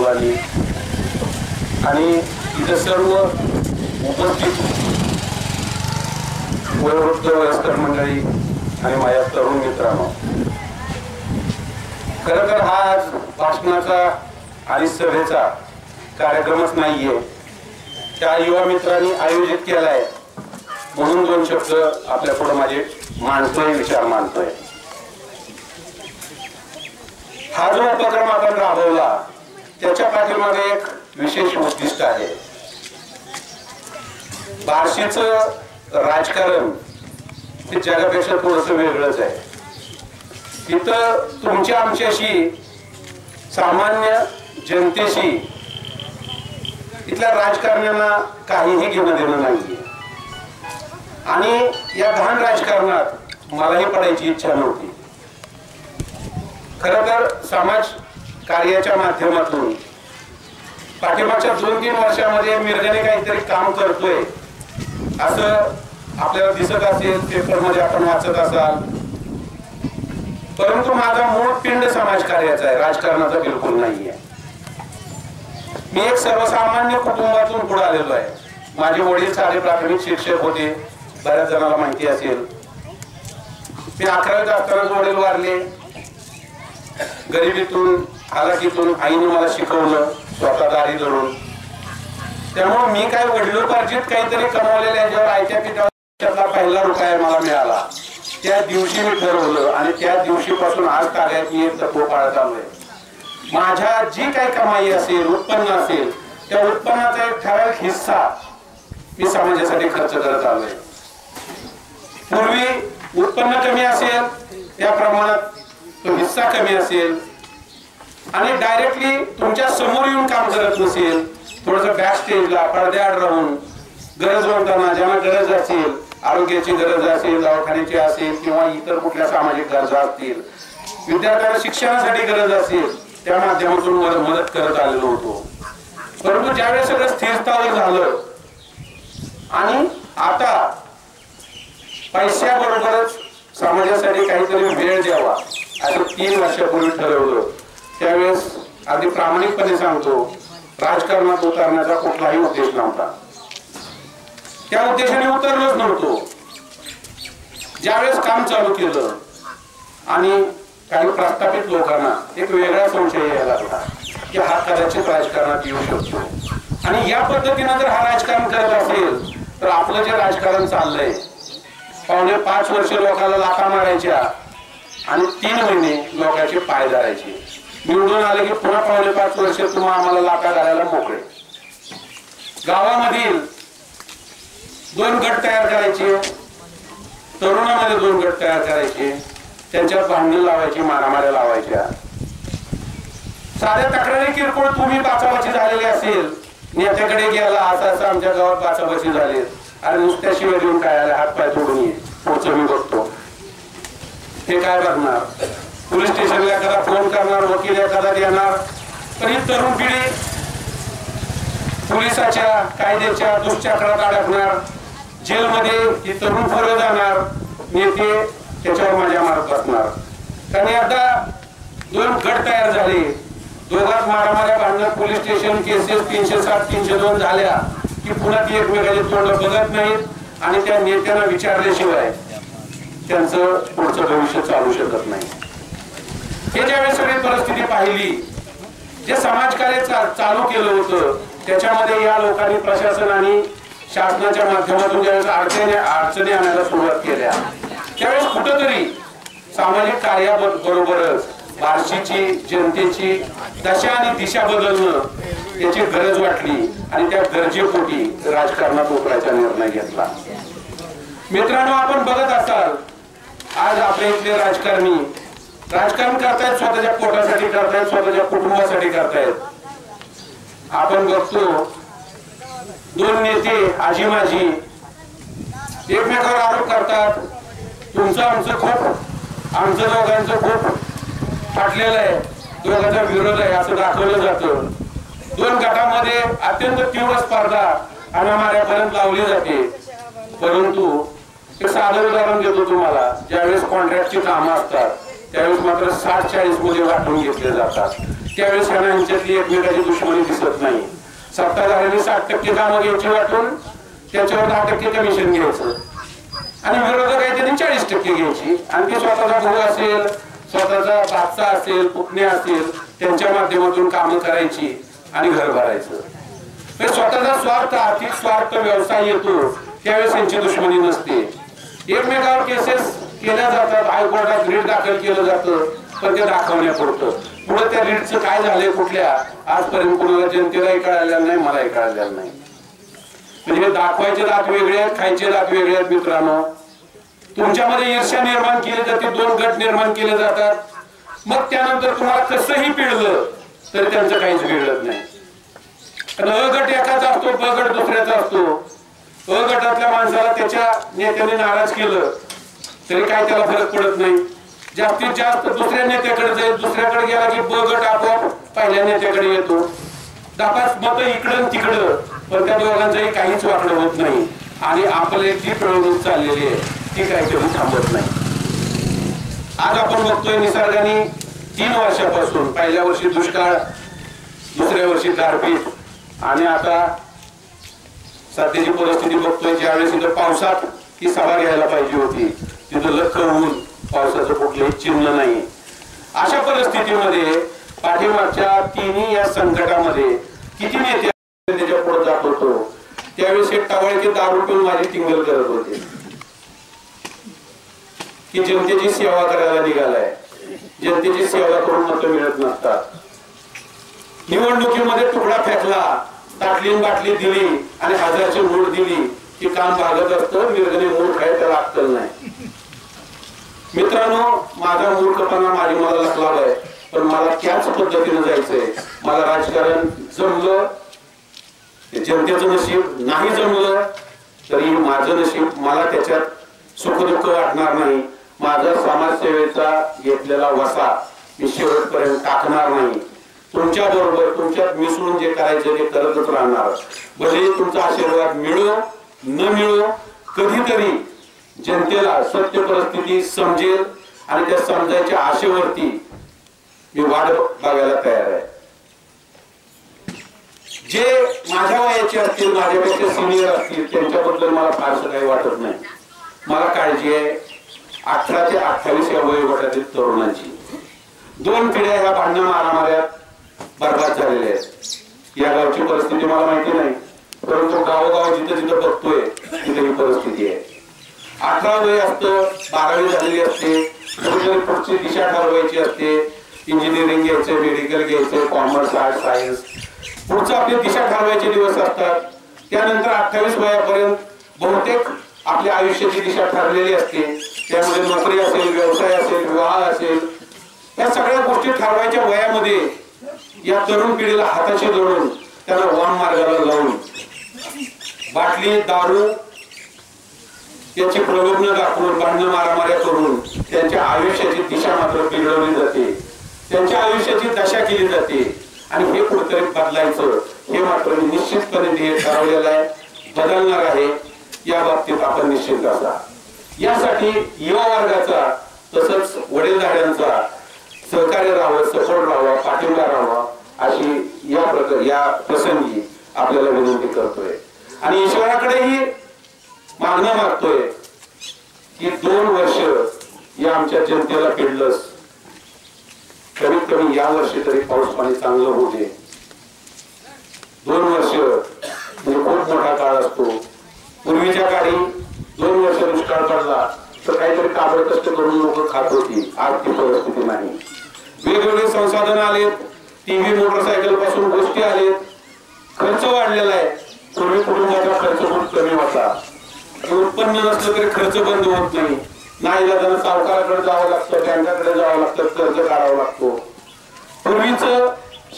मुलांनी आणि इथे सर्व उपस्थित वयोवृद्ध वयस्कर मंडळी आणि माझ्या तरुण मित्रांनो, खरं तर हा आज भाषणाचा आणि सभेचा कार्यक्रमच नाहीये, त्या युवा मित्रांनी आयोजित केलाय म्हणून दोन शब्द आपल्या पुढे माझे मांडतोय, विचार मांडतोय। हा जो उपक्रम आपण राबवला त्याच्या पाठीमागे एक विशेष उद्दिष्ट आहे। बार्शीचं राजकारण हे जगापेक्षा थोडंसं वेगळंच आहे। इथं तुमच्या आमच्याशी, सामान्य जनतेशी इथल्या राजकारण्यांना काहीही घेणं देणं नाहीये आणि या घाण राजकारणात मलाही पडायची इच्छा नव्हती। खरं तर समाज कार्याच्या माध्यमातून पाठीमागच्या 2-3 वर्षामध्ये मिरगने काहीतरी काम करतोय असं आपल्याला दिसत असेल, पेपरमध्ये आपण वाचत असाल, परंतु माझा मूळ पिंड समाजकार्याचा आहे, राजकारणाचा बिलकुल नाहीये। मी एक सर्वसामान्य कुटुंबातून पुढे आलेलो आहे। माझे वडील सारे प्राथमिक शिक्षक होते, बऱ्याच जणांना माहिती असेल। मी 11वीत असतानाच वडील वारले। गरिबीतून, हालाकीतून आईने मला शिकवलं, स्वतः दारी धरून। त्यामुळे मी काय वडिलोपार्जित काहीतरी कमावलेलं आहे, जेव्हा आयत्या पिठाचा पहिला रुपया मला मिळाला त्या दिवशी मी ठरवलं आणि त्या दिवशीपासून आज ताब्यात मी एक तत्व पाळत आलोय। माझ्या जी काही कमाई असेल, उत्पन्न असेल, त्या उत्पन्नाचा एक ठराविक हिस्सा मी समाजासाठी खर्च करत आलोय। पूर्वी उत्पन्न कमी असेल त्या प्रमाणात तो हिस्सा कमी असेल आणि डायरेक्टली तुमच्या समोर येऊन काम करत नसेल, थोडंसं बॅक स्टेजला पडद्याआड राहून गरजवंतांना, ज्यांना गरज असेल, आरोग्याची गरज असेल, दवाखान्याची असेल किंवा इतर कुठल्या सामाजिक गरजा असतील, विद्यार्थ्यांना शिक्षणासाठी गरज असेल, त्या माध्यमातून मदत करत आलेलो होतो। परंतु ज्यावेळेस सगळं स्थिरतावर झालं आणि आता पैशाबरोबरच समाजासाठी काहीतरी वेळ द्यावा असं 3 वर्षापूर्वी ठरवलं, त्यावेळेस अगदी प्रामाणिकपणे सांगतो, राजकारणात उतरण्याचा कुठलाही उद्देश नव्हता। त्या उद्देशाने उतरलोच नव्हतो। ज्यावेळेस काम चालू केलं आणि काही प्रस्थापित लोकांना एक वेगळा संशय यायला लागला की हा कदाचित राजकारणात येऊ शकतो आणि या पद्धतीने जर हा राजकारण करत असेल तर आपलं जे राजकारण चाललंय, 4.5 वर्ष लोकांना लाथा मारायच्या आणि 3 महिने लोकांचे पाय धरायचे, निवडून आले की पुन्हा 4.5 वर्ष तुम्हाला आम्हाला लाथा घालायला मोकळे। गावामधील 2 गट तयार करायचे, तरुणामध्ये 2 गट तयार करायचे, त्यांच्यात भांडण लावायची, मारामाऱ्या लावायच्या। साध्या तक्रारी किरकोळ तुम्ही बाचाबाची झालेली असेल, नेत्याकडे गेला, असं आमच्या गावात बाचाबाची झाली, अरे नुसत्याशिवाय देऊन काय आले, हात पाय तोडून ये, पुढचं मी बघतो। हे काय बघणार? पोलीस स्टेशनला एखादा फोन करणार, वकील एखादा देणार, पण ही तरुण पिढी पोलिसाच्या कायद्याच्या दुष्चक्रात अडकणार, जेलमध्ये ही तरुण फरक जाणार, नेते त्याच्यावर मजा मारत बसणार। आणि आता 2 गट तयार झाले, दोघात मारामाऱ्या भांडण, पोलीस स्टेशन केसेस 307, 302 झाल्या की पुन्हा ती एकमेकाचे तोंड बघत नाहीत आणि त्या नेत्यांना विचारल्याशिवाय त्यांचं पुढचं भविष्य चालू शकत नाही। हे ज्यावेळेस सगळी परिस्थिती पाहिली, जे समाजकार्य चालू केलं होतं त्याच्यामध्ये या लोकांनी, प्रशासन आणि शासनाच्या माध्यमातून ज्यावेळेस अडचणी आणायला सुरुवात केल्या, त्यावेळेस कुठंतरी सामाजिक कार्याबरोबरच बार्शीची, जनतेची दशा आणि दिशा बदलणं याची गरज वाटली आणि त्या गरजेपोटी राजकारणात उतरायचा निर्णय घेतला। मित्रांनो, आपण बघत असाल आज आपल्या इथले राजकारणी राजकारण करतायत, स्वतःच्या पोटासाठी करतायत, स्वतःच्या कुटुंबासाठी करतायत। आपण बघतो 2 नेते आजी माजी एकमेकावर आरोप करतात, तुमचं आमचं खूप, आमचं दोघांचं खूप फाटलेलं आहे, दोघांचा विरोध आहे असं दाखवलं जातं। 2 गटामध्ये अत्यंत तीव्र स्पर्धा हाणामाऱ्यापर्यंत लावली जाते। परंतु एक साधं उदाहरण देतो तुम्हाला, ज्यावेळेस कॉन्ट्रॅक्टची कामं असतात त्यावेळेस मात्र 60-40 मध्ये वाटून घेतले जातात। त्यावेळेस यांच्यातली एकमेकाची दुश्मनी दिसत नाही. सत्ताधाऱ्यांनी 60% कामं घ्यायची वाटून त्याच्यावर 10% कमिशन घ्यायचं आणि विरोधक आहे त्यांनी 40% घ्यायची आणि ते स्वतःचा भाऊ असेल, स्वतःचा भाचा असेल, पुतण्या असेल त्यांच्या माध्यमातून कामं करायची आणि घर भरायचं. स्वतःचा स्वार्थ, आर्थिक स्वार्थ व्यवसाय येतो त्यावेळेस त्यांची दुश्मनी नसते. एकमेकावर केसेस केल्या जातात, हायकोर्टात रीट दाखल केलं जातं, पण ते दाखवण्यापुरतं. पुढे त्या रीटचं काय झालंय कुठल्या आजपर्यंत कोणाला जनतेलाही कळालेलं नाही, मलाही कळालेलं नाही. म्हणजे दाखवायचे दात वेगळे आहेत, खायचे दात वेगळे आहेत. मित्रांनो, तुमच्यामध्ये ईर्ष्या निर्माण केली जाते, 2 गट निर्माण केले जातात. मग त्यानंतर तुम्हाला कसंही पिळलं तरी त्यांचं काहीच बिघडत नाही. अ गट एकाचा असतो, ब गट दुसऱ्याचा असतो. अ गटातल्या माणसाला त्याच्या नेत्याने नाराज केलं तरी काय त्याला फरक पडत नाही. जास्तीत जास्त दुसऱ्या नेत्याकडे जाईल, दुसऱ्याकडे गेला की ब गट आपोआप पहिल्या नेत्याकडे येतो. 10-5 मत इकडं तिकडं, पण त्या दोघांचंही काहीच वाकडं होत नाही आणि आपले जी पिळवणूक चाललेली आहे ती काही कधी थांबत नाही. आज आपण बघतोय निसर्गाने 3 वर्षापासून, पहिल्या वर्षी दुष्काळ, दुसऱ्या वर्षी गारपीट आणि आता सध्याची परिस्थिती बघतोय. ज्यावेळेस इथं पावसात ही सभा घ्यायला पाहिजे होती तिथं लख होऊन पावसाचं कुठलंही चिन्ह नाही. अशा परिस्थितीमध्ये पाठीमागच्या 3 या संकटामध्ये किती नेते त्याच्या पुढे जात होतो. त्यावेळेस एक टवाळके दारू पिऊन माझी टिंगल करत होते की जनतेची सेवा करायला निघालाय. जनतेची सेवा करून मतं मिळत नसतात. निवडणुकीमध्ये तुकडा फेकला, ताटलीन बाटली दिली आणि 1000ची नोट दिली की काम भागत असतं. निर्गणे मूर्ख आहे, त्याला अक्कल नाही. मित्रांनो, माझा मूर्खपणा मला लक्षात आहे, पण मला त्याच पद्धतीने जायचंय. मला राजकारण जमलं, जनतेचं नशीब नाही जमलं तरी माझं नशीब, मला त्याच्यात सुख दुःख वाटणार नाही. माझा समाजसेवेचा घेतलेला वसा मी शेवटपर्यंत टाकणार नाही. तुमच्या बरोबर तुमच्यात मिसळून जे करायचं ते करतच राहणार. भले तुमचा आशीर्वाद मिळो न मिळो, कधीतरी जनतेला सत्य परिस्थिती समजेल आणि त्या समजायच्या आशेवरती मी वाट बघायला तयार आहे. जे माझ्या वयाचे असतील, माझ्यापेक्षा सिनियर असतील, त्यांच्याबद्दल मला फारसं काही वाटत नाही. मला काळजी आहे 18 ते 28 या वयोगटातील तरुणांची. 2 पिढ्या ह्या भांडण मारामाऱ्यात बरबाद झालेल्या आहेत. या गावची परिस्थिती मला माहिती नाही, परंतु गावोगाव जिथं जिथं बघतोय तिथे ही परिस्थिती आहे. 18 वय असतं, 12वी झालेली असते, पुढची दिशा ठरवायची असते. इंजिनिअरिंग घ्यायचं, मेडिकल घ्यायचं, कॉमर्स, आर्ट, सायन्स, पुढचं आपली दिशा ठरवायचे दिवस असतात. त्यानंतर 28 वयापर्यंत बहुतेक आपल्या आयुष्याची दिशा ठरलेली असते. त्यामध्ये नोकरी असेल, व्यवसाय असेल, विवाह असेल, या सगळ्या गोष्टी ठरवायच्या वयामध्ये या तरुण पिढीला हाताशी जोडून त्यांना वाम मार्गाला लावून बाटली, दारू याची प्रलोभन दाखवून भांडण मारामाऱ्या करून त्यांच्या आयुष्याची दिशा मात्र बिघडवली जाते, त्यांच्या आयुष्याची दशा केली जाते. आणि हे कुठेतरी बदलायचं, हे मात्र निश्चितपणे ध्येय ठरवलेलं आहे, बदलणार आहे. या बाबतीत आपण निश्चित असा. यासाठी युवा वर्गाचा तसंच वडीलधाऱ्यांचा सहकार्य राहावं, सपोर्ट राहावा, पाठिंबा राहावा अशी या प्रसंगी आपल्याला विनंती करतोय. आणि ईश्वराकडेही मागणं मागतोय की 2 वर्ष या आमच्या जनतेला पिडलंस, कमीत कमी या वर्षी तरी पाऊस पाणी चांगलं होऊ दे. 2 वर्ष म्हणजे खूप मोठा काळ असतो. पूर्वीच्या काळी 2 वर्ष दुष्काळ पडला तर काहीतरी काबड कष्ट करून लोक खात होती. आज ती परिस्थिती नाही. वेगवेगळे संसाधन आलेत, टीव्ही, मोटरसायकल पासून गोष्टी आलेत, खर्च वाढलेला आहे. पूर्वी कुटुंबाचा खर्च खूप कमी होता. उत्पन्न नसलं तरी खर्च बंद होत नाही. नाही जाताना सावकाराकडे जावं लागतं, बँकाकडे जावं लागतं, कर्ज काढावं लागतो. पूर्वीच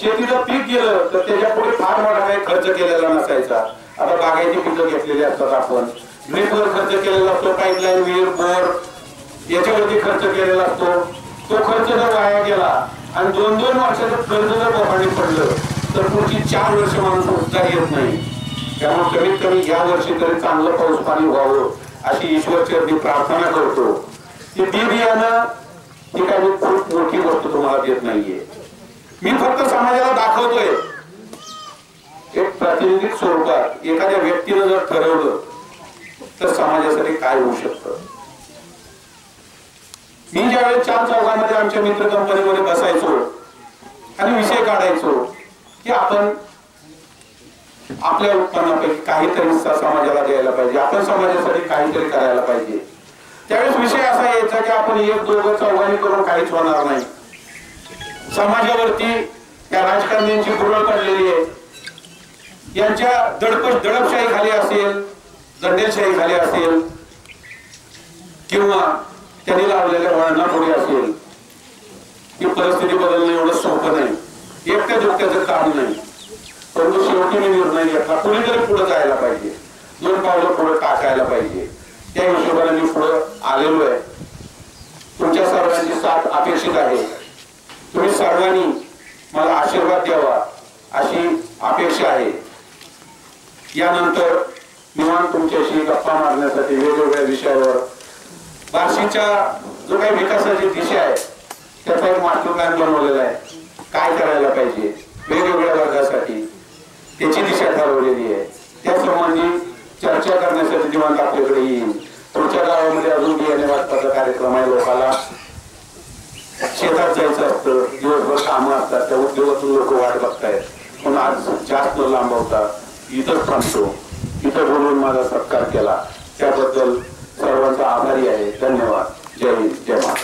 शेतीचं पीक गेलं तर त्याच्या पुढे फार मोठा काही खर्च केलेला नसायचा. आता बागायती पिकं घेतलेली असतात, आपण ड्रीपवर खर्च केलेला असतो, पाईपलाईन, विहीर, बोर याच्यावरती खर्च केलेला असतो. तो खर्च जर वाया गेला आणि 2-2 वर्षाचं कर्ज जर बोहाडी पडलं तर पुढची 4 वर्ष माणूस उठता येत नाही. त्यामुळे कमीत कमी या वर्षी तरी चांगलं पाऊस पाणी व्हावं अशी ईश्वरचरणी प्रार्थना करतो. ती बी बियाणं ही काही खूप मोठी गोष्ट तुम्हाला देत नाहीये. मी फक्त समाजाला दाखवतोय एक प्रातिनिधिक स्वरूपात एखाद्या व्यक्तीने जर ठरवलं तर समाजासाठी काय होऊ शकतं. मी ज्यावेळेस चार चौघांमध्ये आमच्या मित्र कंपनीमध्ये बसायचो आणि विषय काढायचो की आपण आपल्या उत्पन्नापैकी काहीतरी समाजाला द्यायला पाहिजे, आपण समाजासाठी काहीतरी करायला पाहिजे. त्यावेळेस विषय असा यायचा की आपण एक दोघं चौघांनी करून काहीच होणार नाही. समाजावरती त्या राजकारण्यांची बुरळ पडलेली आहे. यांच्या दडपशाही खाली असेल, दंडेलशाही खाली असेल किंवा त्यांनी लावलेल्या वळणापुढे असेल. ही परिस्थिती बदलणं एवढं सोपं नाही, एकट्या दुकट्याचं काम नाही. परंतु शेवटी मी निर्णय घेतला कुणीतरी पुढे जायला पाहिजे, 2 पावलं पुढे टाकायला पाहिजे. त्या हिशोबाने मी पुढे आलेलो आहे. तुमच्या सर्वांची साथ अपेक्षित आहे. तुम्ही सर्वांनी मला आशीर्वाद द्यावा अशी अपेक्षा आहे. यानंतर निवांत तुमच्याशी गप्पा मारण्यासाठी वेगवेगळ्या विषयावर बार्शीच्या जो काही विकासाची दिशा आहे त्याचा एक मास्टर प्लॅन बनवलेला आहे. काय करायला पाहिजे वेगवेगळ्या वर्गासाठी त्याची दिशा ठरवलेली आहे. त्या संबंधी चर्चा करण्यासाठी निवांत आपल्याकडे येईल. पुढच्या गावामध्ये अजून बियाणे वाटपाचा कार्यक्रम आहे. लोकांना शेतात जायचं असतं, दिवसभर कामं असतात, त्या उद्योगातून लोक वाट बघतायत. पण आज जास्त लांब होता इथंच थांबतो. इथं बोलून माझा सत्कार केला त्याबद्दल सर्वांचा आभारी आहे. धन्यवाद. जय हिंद, जय महाराष्ट्र.